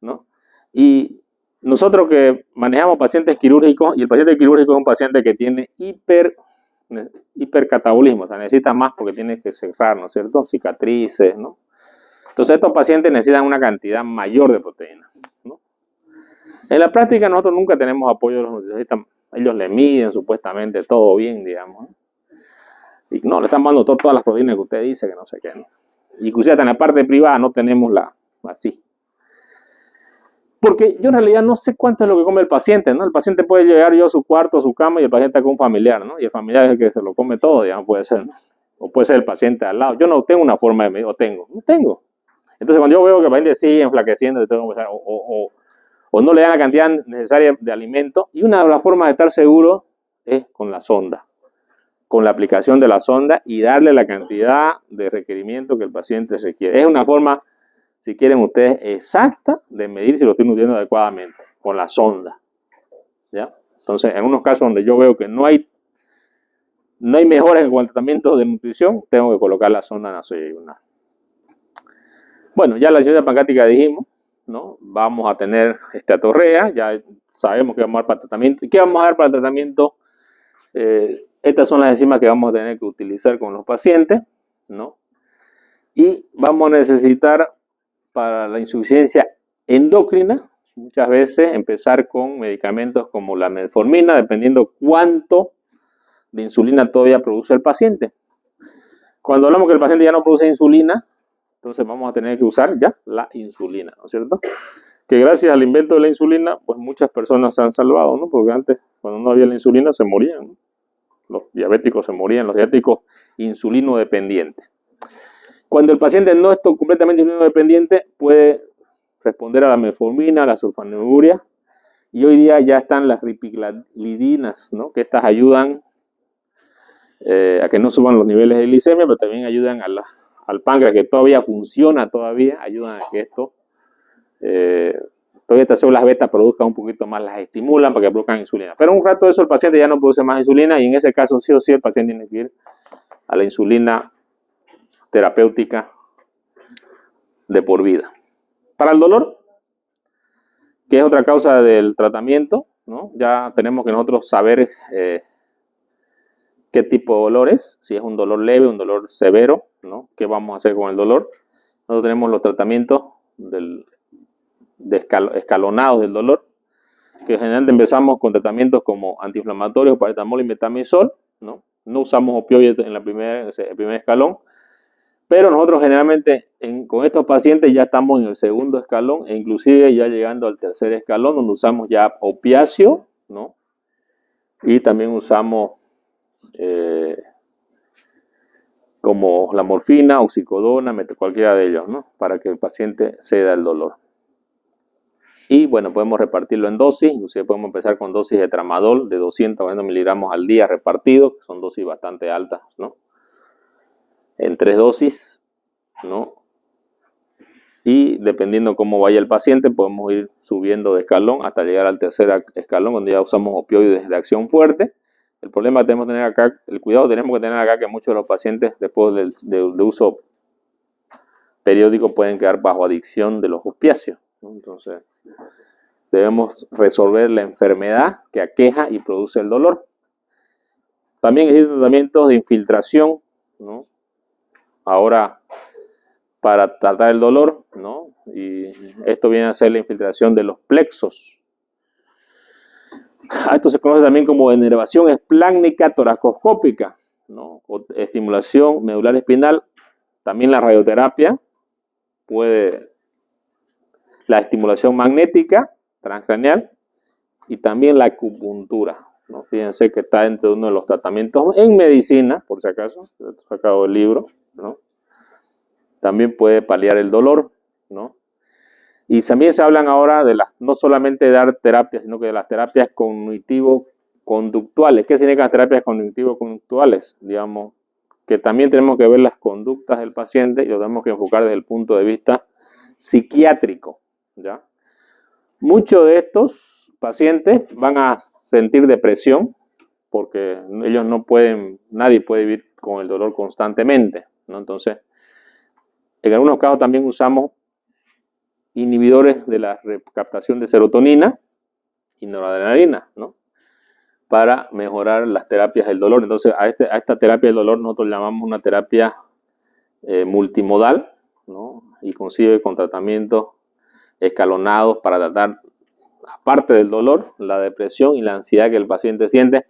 ¿no? Y nosotros que manejamos pacientes quirúrgicos, y el paciente quirúrgico es un paciente que tiene hipercatabolismo, o sea, necesita más porque tiene que cerrar, ¿no es cierto? Cicatrices, ¿no? Entonces estos pacientes necesitan una cantidad mayor de proteína, ¿no? En la práctica nosotros nunca tenemos apoyo de los nutricionistas, ellos le miden supuestamente todo bien, digamos, ¿no? Y no, le están dando todas las proteínas que usted dice, que no sé qué, ¿no? Inclusive hasta en la parte privada no tenemos así. Porque yo en realidad no sé cuánto es lo que come el paciente, ¿no? El paciente puede llegar yo a su cuarto, a su cama, y el paciente está con un familiar, ¿no? Y el familiar es el que se lo come todo, digamos, puede ser, ¿no? O puede ser el paciente al lado. Yo no tengo una forma de medir, no tengo. Entonces cuando yo veo que el paciente sigue enflaqueciendo, o no le dan la cantidad necesaria de alimento, y una de las formas de estar seguro es con la sonda, con la aplicación de la sonda y darle la cantidad de requerimiento que el paciente requiere. Es una forma, si quieren ustedes, exacta de medir si lo estoy nutriendo adecuadamente, con la sonda, ¿ya? Entonces, en unos casos donde yo veo que no hay mejoras en cuanto al tratamiento de nutrición, tengo que colocar la sonda nasoyeyunal. Bueno, ya la insuficiencia pancreática dijimos, ¿no? Vamos a tener esteatorrea, ya sabemos que vamos a dar para el tratamiento. ¿Y qué vamos a dar para el tratamiento? Estas son las enzimas que vamos a tener que utilizar con los pacientes, ¿no? Y vamos a necesitar para la insuficiencia endocrina, muchas veces empezar con medicamentos como la metformina, dependiendo cuánto de insulina todavía produce el paciente. Cuando hablamos que el paciente ya no produce insulina, entonces vamos a tener que usar ya la insulina, ¿no es cierto? Que gracias al invento de la insulina, pues muchas personas se han salvado, ¿no? Porque antes, cuando no había la insulina, se morían, ¿no? Los diabéticos se morían, los diabéticos insulino dependientes. Cuando el paciente no es completamente insulino dependiente, puede responder a la metformina, a la sulfonilurea, y hoy día ya están las ripiglidinas, ¿no? Que estas ayudan a que no suban los niveles de glicemia, pero también ayudan al páncreas, que todavía funciona, ayudan a que esto, todavía estas células beta produzcan un poquito más, las estimulan para que produzcan insulina. Pero un rato de eso el paciente ya no produce más insulina, y en ese caso sí o sí el paciente tiene que ir a la insulina terapéutica de por vida. Para el dolor, que es otra causa del tratamiento, ¿no? Ya tenemos que nosotros saber qué tipo de dolor es, si es un dolor leve, un dolor severo, ¿no? ¿Qué vamos a hacer con el dolor? Nosotros tenemos los tratamientos escalonados del dolor, que generalmente empezamos con tratamientos como antiinflamatorios, paracetamol y metamizol, ¿no? No usamos opioides en el primer escalón, pero nosotros generalmente con estos pacientes ya estamos en el segundo escalón, e inclusive ya llegando al tercer escalón, donde usamos ya opiáceo, ¿no? Y también usamos como la morfina, oxicodona, cualquiera de ellos, ¿no? Para que el paciente ceda el dolor. Y bueno, podemos repartirlo en dosis, inclusive podemos empezar con dosis de tramadol de 240 miligramos al día repartido, que son dosis bastante altas, ¿no? En 3 dosis, ¿no? Y dependiendo cómo vaya el paciente, podemos ir subiendo de escalón hasta llegar al tercer escalón, donde ya usamos opioides de acción fuerte. El problema que tenemos que tener acá, el cuidado que tenemos que tener acá, que muchos de los pacientes después de uso periódico pueden quedar bajo adicción de los opiáceos, ¿no? Entonces debemos resolver la enfermedad que aqueja y produce el dolor. También existen tratamientos de infiltración, ¿no? Ahora, para tratar el dolor, ¿no? Y esto viene a ser la infiltración de los plexos. Esto se conoce también como denervación esplácnica toracoscópica, ¿no? O estimulación medular espinal. También la radioterapia la estimulación magnética transcraneal, y también la acupuntura, ¿no? Fíjense que está dentro de uno de los tratamientos en medicina, por si acaso, he sacado el libro, ¿no? También puede paliar el dolor, ¿no? Y también se hablan ahora de no solamente de dar terapias, sino que de las terapias cognitivo-conductuales. ¿Qué significan las terapias cognitivo-conductuales? Digamos, que también tenemos que ver las conductas del paciente y lo tenemos que enfocar desde el punto de vista psiquiátrico, ¿ya? Muchos de estos pacientes van a sentir depresión porque ellos no pueden, nadie puede vivir con el dolor constantemente, ¿no? Entonces, en algunos casos también usamos inhibidores de la recaptación de serotonina y noradrenalina, ¿no? Para mejorar las terapias del dolor. Entonces, a esta terapia del dolor nosotros llamamos una terapia multimodal, ¿no? Y concibe con tratamientos escalonados para tratar, aparte del dolor, la depresión y la ansiedad que el paciente siente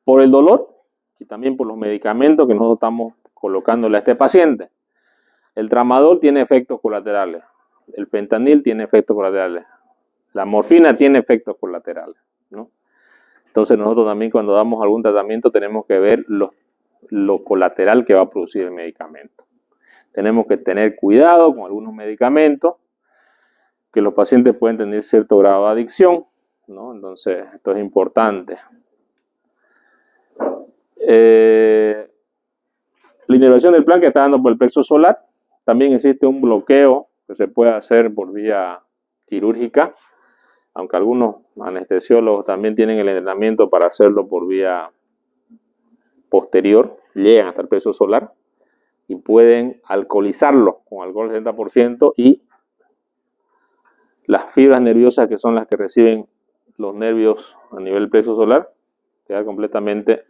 por el dolor y también por los medicamentos que nosotros estamos colocándole a este paciente. El tramadol tiene efectos colaterales, el fentanil tiene efectos colaterales, la morfina tiene efectos colaterales, ¿no? Entonces nosotros también cuando damos algún tratamiento tenemos que ver lo colateral que va a producir el medicamento. Tenemos que tener cuidado con algunos medicamentos que los pacientes pueden tener cierto grado de adicción, ¿no? Entonces esto es importante. La inervación del plan que está dando por el plexo solar. También existe un bloqueo que se puede hacer por vía quirúrgica, aunque algunos anestesiólogos también tienen el entrenamiento para hacerlo por vía posterior, llegan hasta el plexo solar y pueden alcoholizarlo con alcohol del 70% y las fibras nerviosas que son las que reciben los nervios a nivel del plexo solar quedar completamente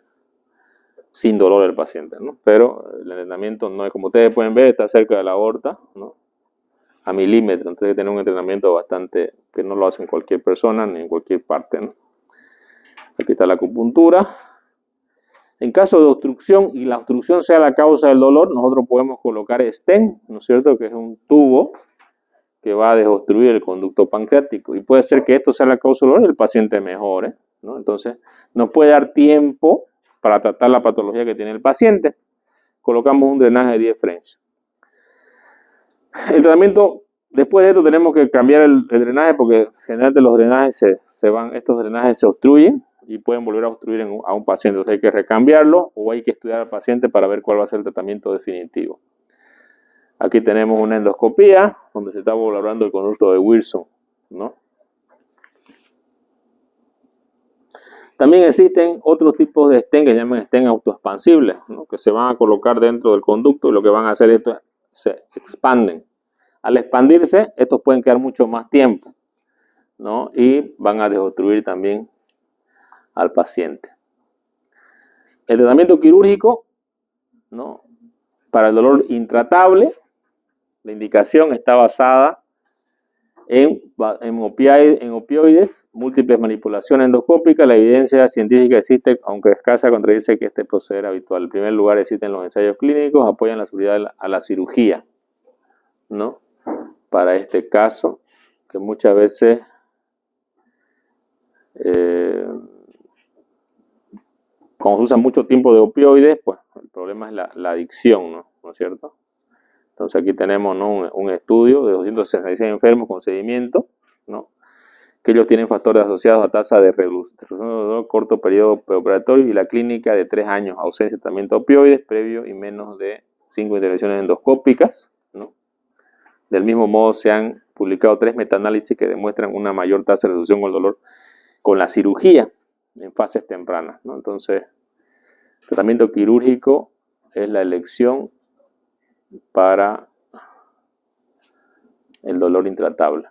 sin dolor el paciente, ¿no? Pero el entrenamiento no es, como ustedes pueden ver, está cerca de la aorta, ¿no? A milímetros, entonces hay que tener un entrenamiento bastante, que no lo hacen cualquier persona ni en cualquier parte, ¿no? Aquí está la acupuntura. En caso de obstrucción y la obstrucción sea la causa del dolor, nosotros podemos colocar stent, ¿no es cierto? Que es un tubo que va a desobstruir el conducto pancreático y puede ser que esto sea la causa del dolor y el paciente mejore, ¿no? Entonces nos puede dar tiempo para tratar la patología que tiene el paciente. Colocamos un drenaje de 10 French. El tratamiento, después de esto tenemos que cambiar el drenaje porque generalmente los drenajes estos drenajes se obstruyen y pueden volver a obstruir a un paciente. Entonces hay que recambiarlo o hay que estudiar al paciente para ver cuál va a ser el tratamiento definitivo. Aquí tenemos una endoscopía donde se está valorando el conducto de Wilson, ¿no? También existen otros tipos de stent que se llaman stent autoexpansibles, ¿no? Que se van a colocar dentro del conducto y lo que van a hacer es se expanden. Al expandirse, estos pueden quedar mucho más tiempo, ¿no? Y van a desobstruir también al paciente. El tratamiento quirúrgico, ¿no? Para el dolor intratable, la indicación está basada en opioides, múltiples manipulaciones endoscópicas. La evidencia científica existe, aunque escasa, contradice que este proceder habitual. En primer lugar, existen los ensayos clínicos, apoyan la seguridad a la cirugía, ¿no? Para este caso, que muchas veces cuando se usa mucho tiempo de opioides, pues el problema es la adicción, ¿no es cierto? Entonces aquí tenemos, ¿no? un estudio de 266 enfermos con seguimiento, ¿no? Que ellos tienen factores asociados a tasa de reducción de dolor, corto periodo preoperatorio y la clínica de 3 años, ausencia de tratamiento de opioides previo y menos de 5 intervenciones endoscópicas, ¿no? Del mismo modo se han publicado 3 metaanálisis que demuestran una mayor tasa de reducción del dolor con la cirugía en fases tempranas, ¿no? Entonces, el tratamiento quirúrgico es la elección para el dolor intratable.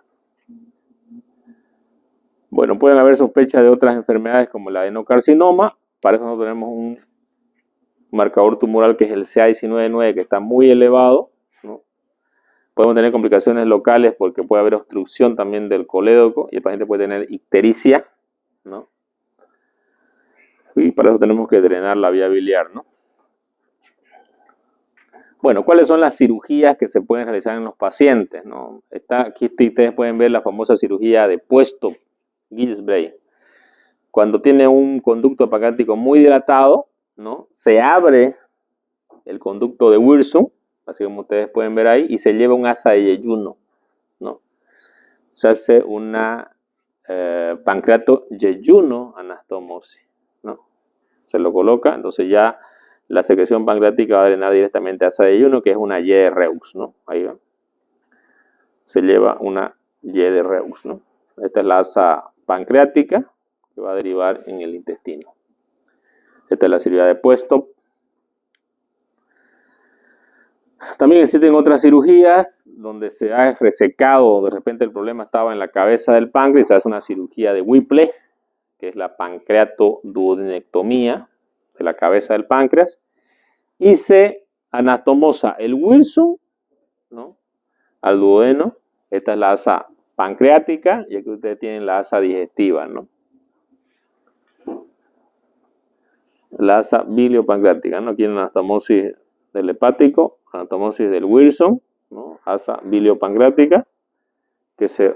Bueno, pueden haber sospechas de otras enfermedades como el adenocarcinoma. Para eso nosotros tenemos un marcador tumoral que es el CA19-9 que está muy elevado, ¿no? Podemos tener complicaciones locales porque puede haber obstrucción también del colédoco y el paciente puede tener ictericia, ¿no? Y para eso tenemos que drenar la vía biliar, ¿no? Bueno, ¿cuáles son las cirugías que se pueden realizar en los pacientes, ¿no? Aquí ustedes pueden ver la famosa cirugía de puesto, Gillespie. Cuando tiene un conducto pancreático muy dilatado, ¿no? Se abre el conducto de Wilson, así como ustedes pueden ver ahí, y se lleva un asa de yeyuno, ¿no? Se hace una pancreato yeyuno anastomosis, ¿no? Se lo coloca, entonces ya la secreción pancreática va a drenar directamente a asa de ayuno, que es una Y de Reus, ¿no? Ahí va. Se lleva una Y de Reus, ¿no? Esta es la asa pancreática que va a derivar en el intestino. Esta es la cirugía de puesto. También existen otras cirugías donde se ha resecado, de repente el problema estaba en la cabeza del páncreas y se hace una cirugía de Whipple, que es la pancreatoduodenectomía de la cabeza del páncreas, y se anastomosa el Wilson, ¿no?, al duodeno. Esta es la asa pancreática y aquí ustedes tienen la asa digestiva, ¿no? La asa biliopancreática, ¿no? Aquí en la anastomosis del hepático, anastomosis del Wilson, ¿no?, asa biliopancreática, que se...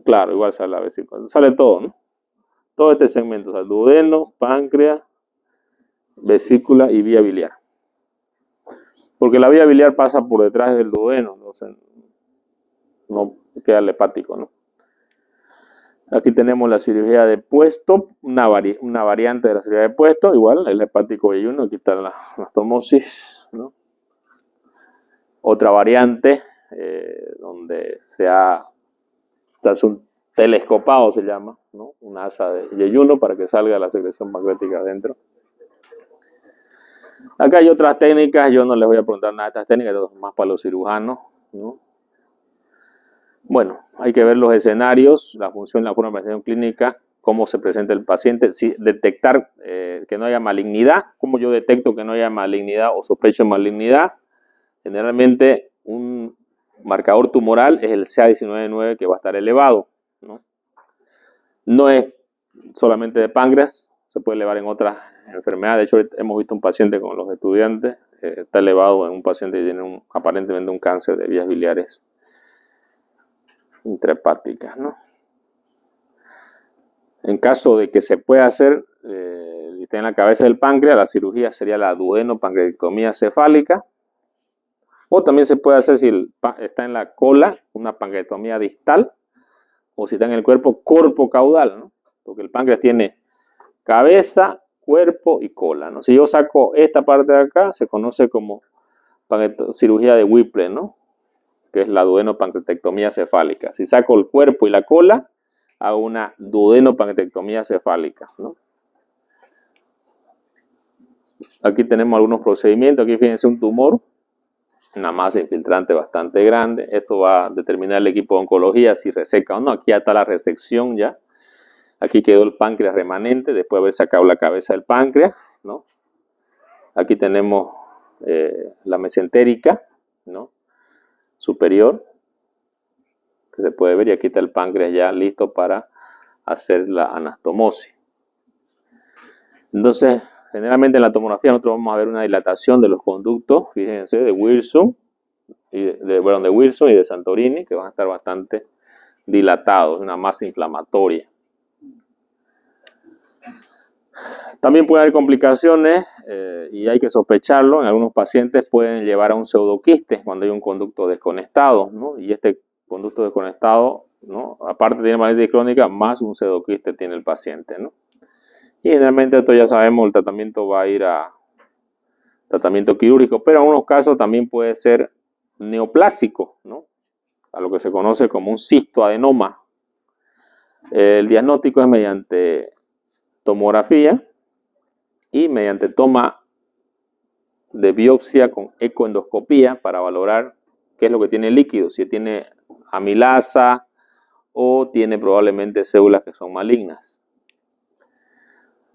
Claro, igual sale la vesícula, sale todo, ¿no? Todo este segmento, o sea, duodeno, páncreas, vesícula y vía biliar. Porque la vía biliar pasa por detrás del duodeno, entonces no queda el hepático, ¿no? Aquí tenemos la cirugía de puesto, una variante de la cirugía de puesto, igual, el hepático ayuno, aquí está la anastomosis, ¿no? Otra variante donde se hace un telescopado, se llama, ¿no?, un asa de ayuno para que salga la secreción pancreática adentro. Acá hay otras técnicas, yo no les voy a preguntar nada de estas técnicas, esto es más para los cirujanos, ¿no? Bueno, hay que ver los escenarios, la función, la forma de presentación clínica, cómo se presenta el paciente, si detectar que no haya malignidad, cómo yo detecto que no haya malignidad o sospecho de malignidad. Generalmente un marcador tumoral es el CA19-9 que va a estar elevado, ¿no? No es solamente de páncreas, se puede elevar en otras enfermedades. De hecho, hemos visto un paciente con los estudiantes, está elevado en un paciente que tiene aparentemente un cáncer de vías biliares intrahepáticas, ¿no? En caso de que se pueda hacer, esté en la cabeza del páncreas, la cirugía sería la duodenopancreatectomía cefálica. O también se puede hacer, si está en la cola, una pancreatectomía distal, o si está en el cuerpo, corpo caudal, ¿no? Porque el páncreas tiene cabeza, cuerpo y cola, ¿no? Si yo saco esta parte de acá, se conoce como cirugía de Whipple, ¿no?, que es la duodenopancreatectomía cefálica. Si saco el cuerpo y la cola, hago una duodenopancreatectomía cefálica, ¿no? Aquí tenemos algunos procedimientos. Aquí fíjense un tumor, una masa infiltrante bastante grande. Esto va a determinar el equipo de oncología si reseca o no. Aquí ya está la resección ya. Aquí quedó el páncreas remanente después de haber sacado la cabeza del páncreas, ¿no? Aquí tenemos la mesentérica, ¿no?, superior, que se puede ver, y aquí está el páncreas ya listo para hacer la anastomosis. Entonces, generalmente en la tomografía nosotros vamos a ver una dilatación de los conductos, fíjense, de Wilson y de Wilson y de Santorini, que van a estar bastante dilatados, una masa inflamatoria. También puede haber complicaciones y hay que sospecharlo. En algunos pacientes pueden llevar a un pseudoquiste cuando hay un conducto desconectado, ¿no? Y este conducto desconectado, ¿no?, aparte tiene parálisis crónica, más un pseudoquiste tiene el paciente, ¿no? Y generalmente esto ya sabemos, el tratamiento va a ir a tratamiento quirúrgico, pero en algunos casos también puede ser neoplásico, ¿no?, a lo que se conoce como un cistoadenoma. El diagnóstico es mediante tomografía y mediante toma de biopsia con ecoendoscopía para valorar qué es lo que tiene el líquido, si tiene amilasa o tiene probablemente células que son malignas.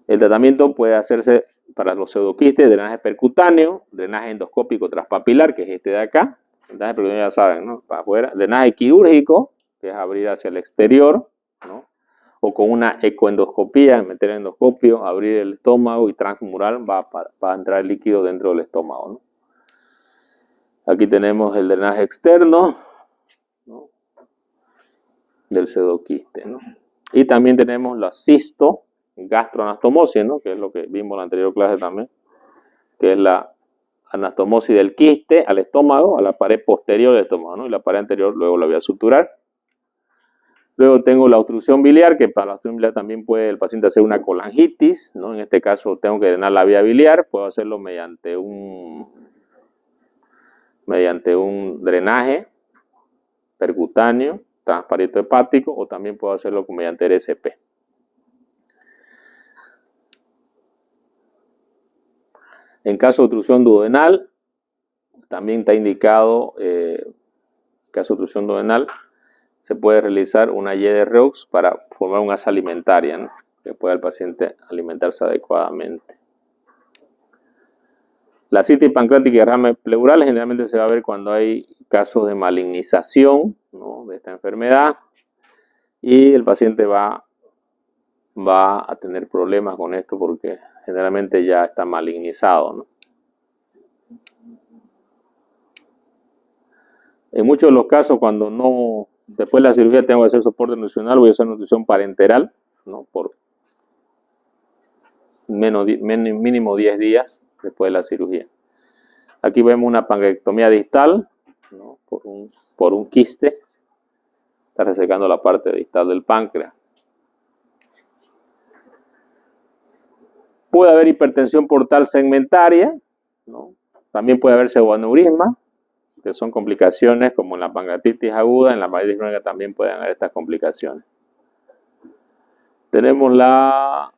El tratamiento puede hacerse para los pseudoquistes, drenaje percutáneo, drenaje endoscópico transpapilar, que es este de acá, drenaje percutáneo ya saben, ¿no?, para afuera, drenaje quirúrgico, que es abrir hacia el exterior, ¿no?, o con una ecoendoscopía, meter el endoscopio, abrir el estómago y transmural va a entrar el líquido dentro del estómago, ¿no? Aquí tenemos el drenaje externo, ¿no?, del pseudoquiste, ¿no? Y también tenemos la cisto-gastroanastomosis, ¿no?, que es lo que vimos en la anterior clase también, que es la anastomosis del quiste al estómago, a la pared posterior del estómago, ¿no?, y la pared anterior luego la voy a suturar. Luego tengo la obstrucción biliar, que para la obstrucción biliar también puede el paciente hacer una colangitis, ¿no? En este caso tengo que drenar la vía biliar, puedo hacerlo mediante un drenaje percutáneo, transparente hepático, o también puedo hacerlo mediante RCP. En caso de obstrucción duodenal, también está indicado, en caso de obstrucción duodenal, se puede realizar una Y de Reaux para formar un asa alimentaria, ¿no? Que pueda el paciente alimentarse adecuadamente. La citis pancreática y derrame pleural generalmente se va a ver cuando hay casos de malignización, ¿no? De esta enfermedad, y el paciente va a tener problemas con esto porque generalmente ya está malignizado, ¿no? En muchos de los casos, cuando no, después de la cirugía tengo que hacer soporte nutricional, voy a hacer nutrición parenteral, ¿no? Por mínimo 10 días después de la cirugía. Aquí vemos una pancreatectomía distal, ¿no? por un quiste. Está resecando la parte distal del páncreas. Puede haber hipertensión portal segmentaria, ¿no? También puede haber pseudoaneurisma, que son complicaciones como en la pancreatitis aguda, en la pancreatitis crónica también pueden haber estas complicaciones. Tenemos la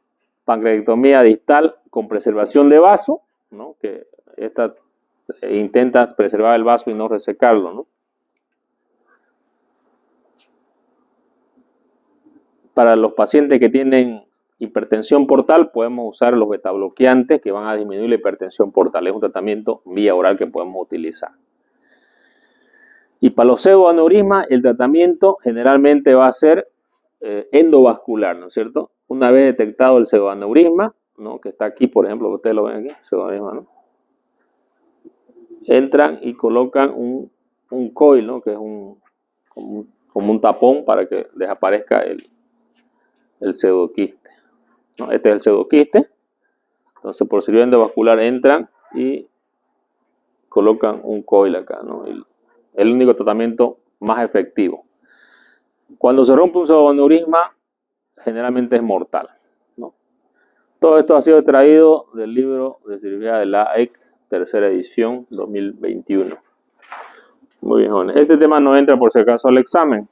pancreatectomía distal con preservación de vaso, ¿no? Que esta intenta preservar el vaso y no resecarlo, ¿no? Para los pacientes que tienen hipertensión portal, podemos usar los betabloqueantes que van a disminuir la hipertensión portal. Es un tratamiento vía oral que podemos utilizar. Y para los pseudoaneurismas, el tratamiento generalmente va a ser endovascular, ¿no es cierto? Una vez detectado el pseudoaneurisma, ¿no? Que está aquí, por ejemplo, ustedes lo ven aquí, pseudoaneurisma, ¿no? Entran y colocan un coil, ¿no? Que es como un tapón para que desaparezca el pseudoquiste, ¿no? Este es el pseudoquiste. Entonces, por cirugía endovascular entran y colocan un coil acá, ¿no? El único tratamiento más efectivo. Cuando se rompe un pseudoaneurisma, generalmente es mortal, ¿no? Todo esto ha sido extraído del libro de cirugía de la AEC, tercera edición, 2021. Muy bien, jóvenes. Este tema no entra por si acaso al examen.